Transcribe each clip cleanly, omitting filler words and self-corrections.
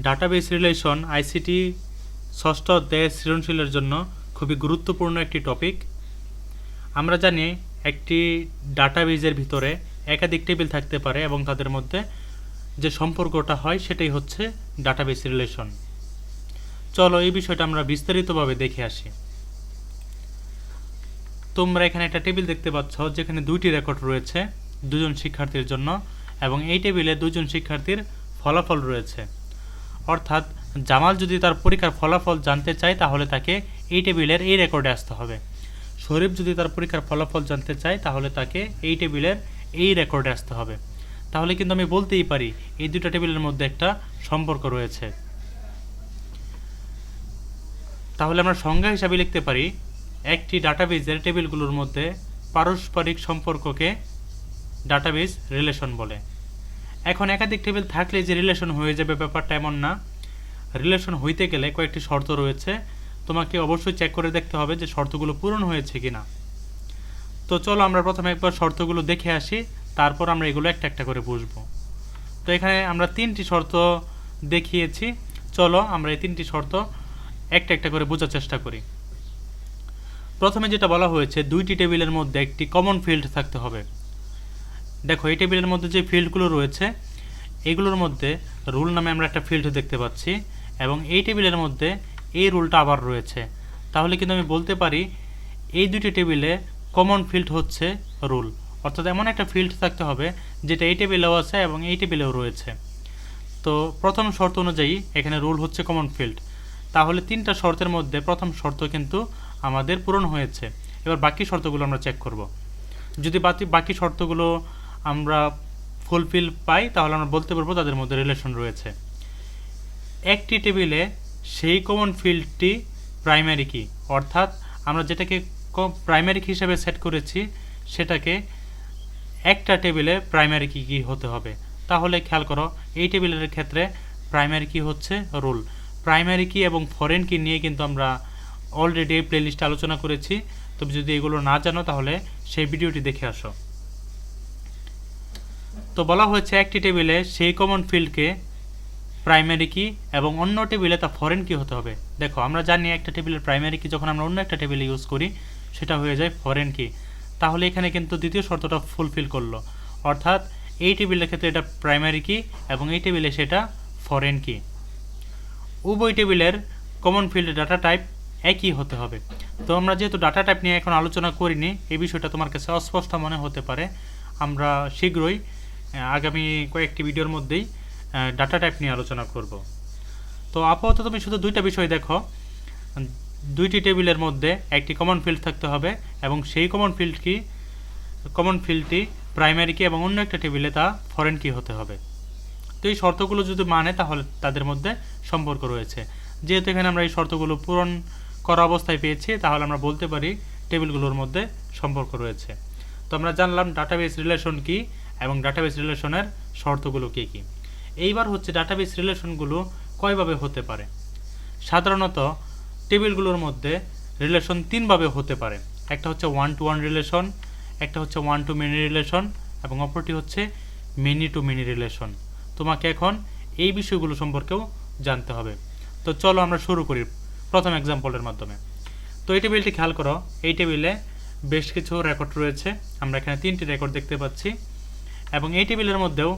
Database relation ICT ষষ্ঠ অধ্যায়ে সৃজনশীলের জন্য খুবই গুরুত্বপূর্ণ একটি টপিক। আমরা জানি একটি ডাটাবেজের ভিতরে একাধিক টেবিল থাকতে পারে এবং তাদের মধ্যে যে সম্পর্কটা হয় সেটাই হচ্ছে ডাটাবেস রিলেশন। চলো এই বিষয়টা আমরা বিস্তারিতভাবে দেখে আসি। তোমরা এখানে একটা টেবিল দেখতে পাচ্ছ যেখানে দুইটি রেকর্ড রয়েছে দুজন শিক্ষার্থীর জন্য, এবং এই টেবিলে দুজন শিক্ষার্থীর ফলাফল রয়েছে। অর্থাৎ জামাল যদি তার পরীক্ষার ফলাফল জানতে চায় তাহলে তাকে এই টেবিলের এই রেকর্ডে আসতে হবে। শরীফ যদি তার পরীক্ষার ফলাফল জানতে চায় তাহলে তাকে এই টেবিলের এই রেকর্ডে আসতে হবে। তাহলে কিন্তু আমি বলতেই পারি এই দুটো টেবিলের মধ্যে একটা সম্পর্ক রয়েছে। তাহলে আমরা সংজ্ঞা হিসাবে লিখতে পারি একটি ডাটাবেজের টেবিলগুলোর মধ্যে পারস্পরিক সম্পর্ককে ডাটাবেজ রিলেশন বলে। এখন একাধিক টেবিল থাকলে যে রিলেশন হয়ে যাবে ব্যাপারটা এমন না। রিলেশন হইতে গেলে কয়েকটি শর্ত রয়েছে, তোমাকে অবশ্যই চেক করে দেখতে হবে যে শর্তগুলো পূরণ হয়েছে কিনা। তো চলো আমরা প্রথমে একবার শর্তগুলো দেখে আসি, তারপর আমরা এগুলো একটা একটা করে বুঝবো। তো এখানে আমরা তিনটি শর্ত দেখিয়েছি, চলো আমরা এই তিনটি শর্ত একটা একটা করে বোঝার চেষ্টা করি। প্রথমে যেটা বলা হয়েছে দুইটি টেবিলের মধ্যে একটি কমন ফিল্ড থাকতে হবে। দেখো এই টেবিলের মধ্যে যে ফিল্ডগুলো রয়েছে এগুলোর মধ্যে রুল নামে আমরা একটা ফিল্ড দেখতে পাচ্ছি, এবং এই টেবিলের মধ্যে এই রুলটা আবার রয়েছে। তাহলে কিন্তু আমি বলতে পারি এই দুটি টেবিলে কমন ফিল্ড হচ্ছে রুল। অর্থাৎ এমন একটা ফিল্ড থাকতে হবে যেটা এই টেবিলেও আছে এবং এই টেবিলেও রয়েছে। তো প্রথম শর্ত অনুযায়ী এখানে রুল হচ্ছে কমন ফিল্ড। তাহলে তিনটা শর্তের মধ্যে প্রথম শর্ত কিন্তু আমাদের পূরণ হয়েছে। এবার বাকি শর্তগুলো আমরা চেক করব। যদি বাকি শর্তগুলো আমরা ফুলফিল পাই তাহলে আমরা বলতে পারবো তাদের মধ্যে রিলেশন রয়েছে। একটি টেবিলে সেই কমন ফিল্ডটি প্রাইমারি কি, অর্থাৎ আমরা যেটাকে প্রাইমারি কি হিসেবে সেট করেছি সেটাকে একটা টেবিলে প্রাইমারি কি কি হতে হবে। তাহলে খেয়াল করো এই টেবিলের ক্ষেত্রে প্রাইমারি কি হচ্ছে রুল। প্রাইমারি কি এবং ফরেন কি নিয়ে কিন্তু আমরা অলরেডি এই প্লেলিস্টে আলোচনা করেছি। তবে যদি এগুলো না জানো তাহলে সেই ভিডিওটি দেখে আসো। তো বলা হয়েছে একটি টেবিলে সেই কমন ফিল্ডকে প্রাইমারি কি এবং অন্য টেবিলে তা ফরেন কি হতে হবে। দেখো আমরা জানি একটা টেবিলের প্রাইমারি কি যখন আমরা অন্য একটা টেবিলে ইউজ করি সেটা হয়ে যায় ফরেন কি। তাহলে এখানে কিন্তু দ্বিতীয় শর্তটা ফুলফিল করলো, অর্থাৎ এই টেবিলের ক্ষেত্রে এটা প্রাইমারি কি এবং এই টেবিলে সেটা ফরেন কি। উভয় টেবিলের কমন ফিল্ড ডাটা টাইপ একই হতে হবে। তো আমরা যেহেতু ডাটা টাইপ নিয়ে এখন আলোচনা করিনি, এই বিষয়টা তোমার কাছে অস্পষ্ট মনে হতে পারে। আমরা শীঘ্রই আগামী কয়েকটি ভিডিওর মধ্যেই ডাটা টাইপ নিয়ে আলোচনা করব। তো আপাতত তুমি শুধু দুইটা বিষয় দেখো, দুইটি টেবিলের মধ্যে একটি কমন ফিল্ড থাকতে হবে এবং সেই কমন ফিল্ডটি প্রাইমারি কি এবং অন্য একটা টেবিলে তা ফরেন কি হতে হবে। তো এই শর্তগুলো যদি মানে তাহলে তাদের মধ্যে সম্পর্ক রয়েছে। যেহেতু এখানে আমরা এই শর্তগুলো পূরণ করা অবস্থায় পেয়েছি তাহলে আমরা বলতে পারি টেবিলগুলোর মধ্যে সম্পর্ক রয়েছে। তো আমরা জানলাম ডাটাবেস রিলেশন কি এবং ডাটাবেস রিলেশনের শর্তগুলো কী কী। এইবার হচ্ছে ডাটাবেস রিলেশনগুলো কয়ভাবে হতে পারে। সাধারণত টেবিলগুলোর মধ্যে রিলেশন তিনভাবে হতে পারে। একটা হচ্ছে ওয়ান টু ওয়ান রিলেশন, একটা হচ্ছে ওয়ান টু মেনি রিলেশন এবং অপরটি হচ্ছে মেনি টু মেনি রিলেশন। তোমাকে এখন এই বিষয়গুলো সম্পর্কেও জানতে হবে। তো চলো আমরা শুরু করি প্রথম এক্সাম্পলের মাধ্যমে। তো এই টেবিলটি খেয়াল করো, এই টেবিলে বেশ কিছু রেকর্ড রয়েছে। আমরা এখানে তিনটি রেকর্ড দেখতে পাচ্ছি এবং এই টেবিলের মধ্যেও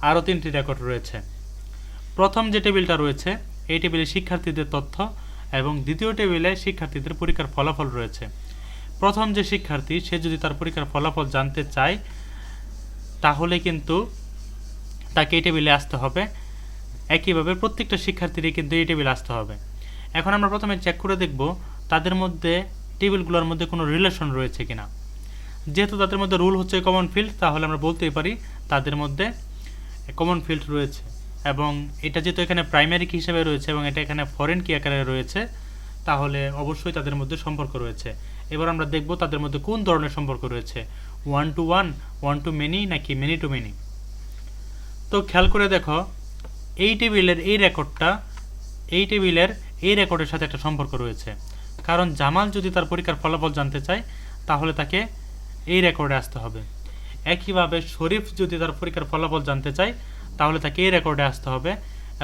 আরও তিনটি রেকর্ড রয়েছে। প্রথম যে টেবিলটা রয়েছে এই টেবিলে শিক্ষার্থীদের তথ্য এবং দ্বিতীয় টেবিলে শিক্ষার্থীদের পরীক্ষার ফলাফল রয়েছে। প্রথম যে শিক্ষার্থী সে যদি তার পরীক্ষার ফলাফল জানতে চায় তাহলে কিন্তু তাকে এই টেবিলে আসতে হবে। একইভাবে প্রত্যেকটা শিক্ষার্থীরই কিন্তু এই টেবিলে আসতে হবে। এখন আমরা প্রথমে চেক করে দেখব তাদের মধ্যে টেবিলগুলোর মধ্যে কোনো রিলেশন রয়েছে কিনা। যেহেতু তাদের মধ্যে রুল হচ্ছে কমন ফিল্ড তাহলে আমরা বলতেই পারি তাদের মধ্যে কমন ফিল্ড রয়েছে, এবং এটা যেহেতু এখানে প্রাইমারি কি হিসেবে রয়েছে এবং এটা এখানে ফরেন কি আকারে রয়েছে তাহলে অবশ্যই তাদের মধ্যে সম্পর্ক রয়েছে। এবার আমরা দেখব তাদের মধ্যে কোন ধরনের সম্পর্ক রয়েছে, one to one, one to many নাকি মেনি টু মেনি। তো খেয়াল করে দেখো এই টেবিলের এই রেকর্ডের সাথে একটা সম্পর্ক রয়েছে, কারণ জামাল যদি তার পরীক্ষার ফলাফল জানতে চায় তাহলে তাকে এই রেকর্ডে আসতে হবে। একইভাবে শরীফ যদি তার পরীক্ষার ফলাফল জানতে চায় তাহলে তাকে এই রেকর্ডে আসতে হবে,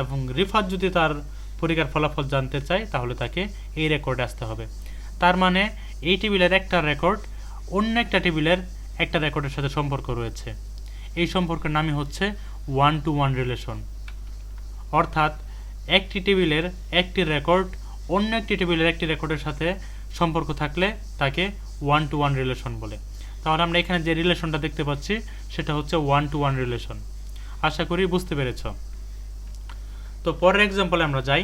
এবং রিফাত যদি তার পরীক্ষার ফলাফল জানতে চায় তাহলে তাকে এই রেকর্ডে আসতে হবে। তার মানে এই টেবিলের একটা রেকর্ড অন্য একটা টেবিলের একটা রেকর্ডের সাথে সম্পর্ক রয়েছে। এই সম্পর্কের নামই হচ্ছে 1-to-1 রিলেশন। অর্থাৎ একটি টেবিলের একটি রেকর্ড অন্য একটি টেবিলের একটি রেকর্ডের সাথে সম্পর্ক থাকলে তাকে 1-to-1 রিলেশন বলে। তাহলে আমরা এখানে যে রিলেশনটা দেখতে পাচ্ছি সেটা হচ্ছে 1-to-1 রিলেশন। আশা করি বুঝতে পেরেছ। তো পরের এক্সাম্পলে আমরা যাই।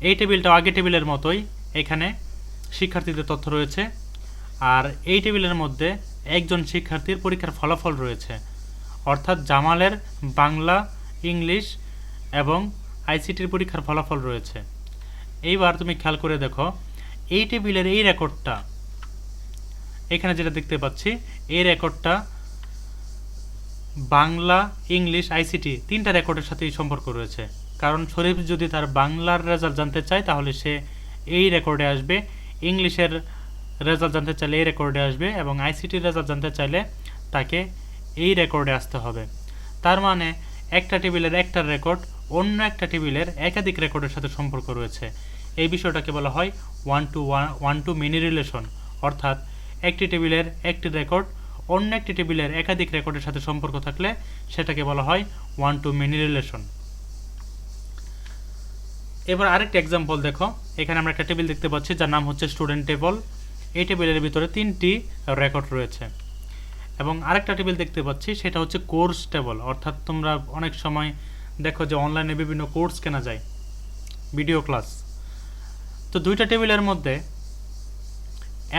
এই টেবিলটা আগের টেবিলের মতোই, এখানে শিক্ষার্থীদের তথ্য রয়েছে, আর এই টেবিলের মধ্যে একজন শিক্ষার্থীর পরীক্ষার ফলাফল রয়েছে। অর্থাৎ জামালের বাংলা, ইংলিশ এবং আইসিটির পরীক্ষার ফলাফল রয়েছে। এইবার তুমি খেয়াল করে দেখো, এই টেবিলের এই রেকর্ডটা, এখানে যেটা দেখতে পাচ্ছি, এই রেকর্ডটা বাংলা, ইংলিশ, আইসিটি তিনটা রেকর্ডের সাথেই সম্পর্ক রয়েছে। কারণ শরীফ যদি তার বাংলার রেজাল্ট জানতে চায় তাহলে সে এই রেকর্ডে আসবে, ইংলিশের রেজাল্ট জানতে চাইলে এই রেকর্ডে আসবে, এবং আইসিটির রেজাল্ট জানতে চাইলে তাকে এই রেকর্ডে আসতে হবে। তার মানে একটা টেবিলের একটা রেকর্ড অন্য একটা টেবিলের একাধিক রেকর্ডের সাথে সম্পর্ক রয়েছে। এই বিষয়টাকে বলা হয় 1-to-many রিলেশন। অর্থাৎ একটি টেবিলের একটি রেকর্ড অন্য একটি টেবিলের একাধিক রেকর্ডের সাথে সম্পর্ক থাকলে সেটাকে বলা হয় 1-to-many রিলেশন। এবার আরেকটা এক্সাম্পল দেখো। এখানে আমরা একটা টেবিল দেখতে পাচ্ছি যার নাম হচ্ছে স্টুডেন্ট টেবল। এই টেবিলের ভিতরে 3টি রেকর্ড রয়েছে। এবং আরেকটা টেবিল দেখতে পাচ্ছি সেটা হচ্ছে কোর্স টেবল। অর্থাৎ তোমরা অনেক সময় দেখো যে অনলাইনে বিভিন্ন কোর্স কেনা যায়, ভিডিও ক্লাস। তো দুইটা টেবিলের মধ্যে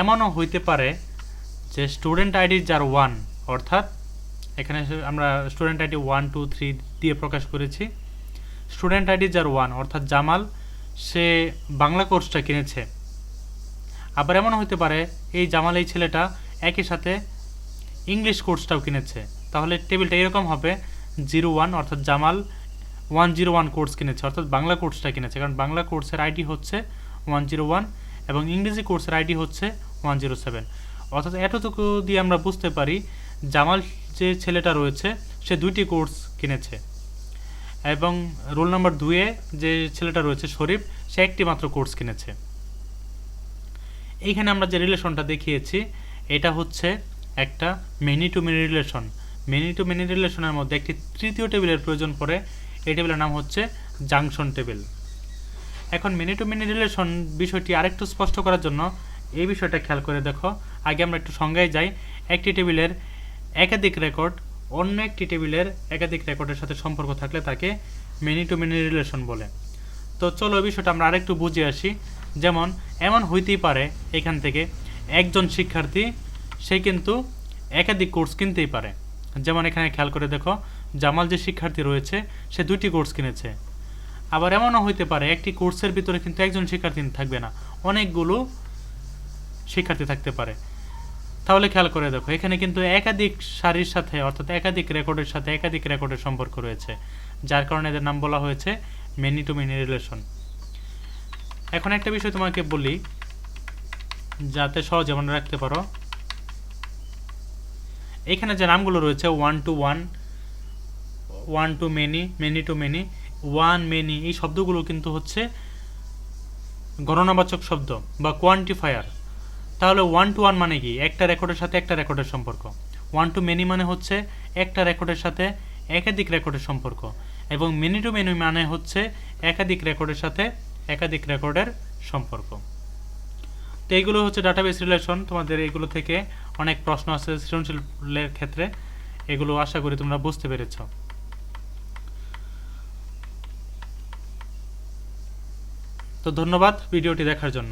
এমনও হইতে পারে যে স্টুডেন্ট আইডি যার 1, অর্থাৎ এখানে আমরা স্টুডেন্ট আইডি 1, 2, 3 দিয়ে প্রকাশ করেছি। স্টুডেন্ট আইডি যার 1 অর্থাৎ জামাল, সে বাংলা কোর্সটা কিনেছে। আবার এমন হইতে পারে এই জামাল, এই ছেলেটা একই সাথে ইংলিশ কোর্সটাও কিনেছে। তাহলে টেবিলটা এরকম হবে 01, অর্থাৎ জামাল 101 কোর্স কিনেছে, অর্থাৎ বাংলা কোর্সটা কিনেছে। কারণ বাংলা কোর্সের আইডি হচ্ছে 101 এবং ইংরেজি কোর্সের আইডি হচ্ছে 107। অর্থাৎ এতটুকু দিয়ে আমরা বুঝতে পারি জামাল যে ছেলেটা রয়েছে সে 2টি কোর্স কিনেছে, এবং রোল নাম্বার 2-এ যে ছেলেটা রয়েছে শরীফ, সে একটি মাত্র কোর্স কিনেছে। এইখানে আমরা যে রিলেশনটা দেখিয়েছি এটা হচ্ছে একটা many to many relation. Many to many রিলেশনের মধ্যে একটি তৃতীয় টেবিলের প্রয়োজন পড়ে। এই টেবিলের নাম হচ্ছে জাংশন টেবিল। এখন মেনি টু মেনি রিলেশন বিষয়টি আরেকটু স্পষ্ট করার জন্য এই বিষয়টা খেয়াল করে দেখো। আগে আমরা একটু সংজ্ঞায় যাই। একটি টেবিলের একাধিক রেকর্ড অন্য একটি টেবিলের একাধিক রেকর্ডের সাথে সম্পর্ক থাকলে তাকে মেনি টু মেনি রিলেশন বলে। তো চলো এই বিষয়টা আমরা আরেকটু বুঝে আসি। যেমন এমন হইতেই পারে এখান থেকে একজন শিক্ষার্থী সে কিন্তু একাধিক কোর্স কিনতেই পারে। যেমন এখানে খেয়াল করে দেখো, জামাল যে শিক্ষার্থী রয়েছে সে 2টি কোর্স কিনেছে। আবার এমনও হইতে পারে একটি কোর্সের ভিতরে কিন্তু একজন শিক্ষার্থী থাকবে না, অনেকগুলো শিক্ষার্থী থাকতে পারে। তাহলে খেয়াল করে দেখো এখানে কিন্তু একাধিক সারির সাথে, অর্থাৎ একাধিক রেকর্ডের সাথে একাধিক রেকর্ডের সম্পর্ক রয়েছে, যার কারণে এদের নাম বলা হয়েছে মেনি টু মেনি রিলেশন। এখন একটা বিষয় তোমাকে বলি যাতে সহজে মনে রাখতে পারো। এখানে যে নামগুলো রয়েছে 1-to-1, 1-to-many, many-to-many, 1-many, এই শব্দগুলো কিন্তু হচ্ছে গণনাবাচক শব্দ বা কোয়ান্টিফায়ার। তাহলে 1-to-1 মানে কি? একটা রেকর্ডের সাথে একটা রেকর্ডের সম্পর্ক। 1-to-many মানে হচ্ছে একটা রেকর্ডের সাথে একাধিক রেকর্ডের সম্পর্ক, এবং many-to-many মানে হচ্ছে একাধিক রেকর্ডের সাথে একাধিক রেকর্ডের সম্পর্ক। তো এইগুলো হচ্ছে ডাটাবেস রিলেশন। তোমাদের এইগুলো থেকে অনেক প্রশ্ন আছে সৃজনশীলের ক্ষেত্রে, এগুলো আশা করি তোমরা বুঝতে পেরেছ। তো ধন্যবাদ ভিডিওটি দেখার জন্য।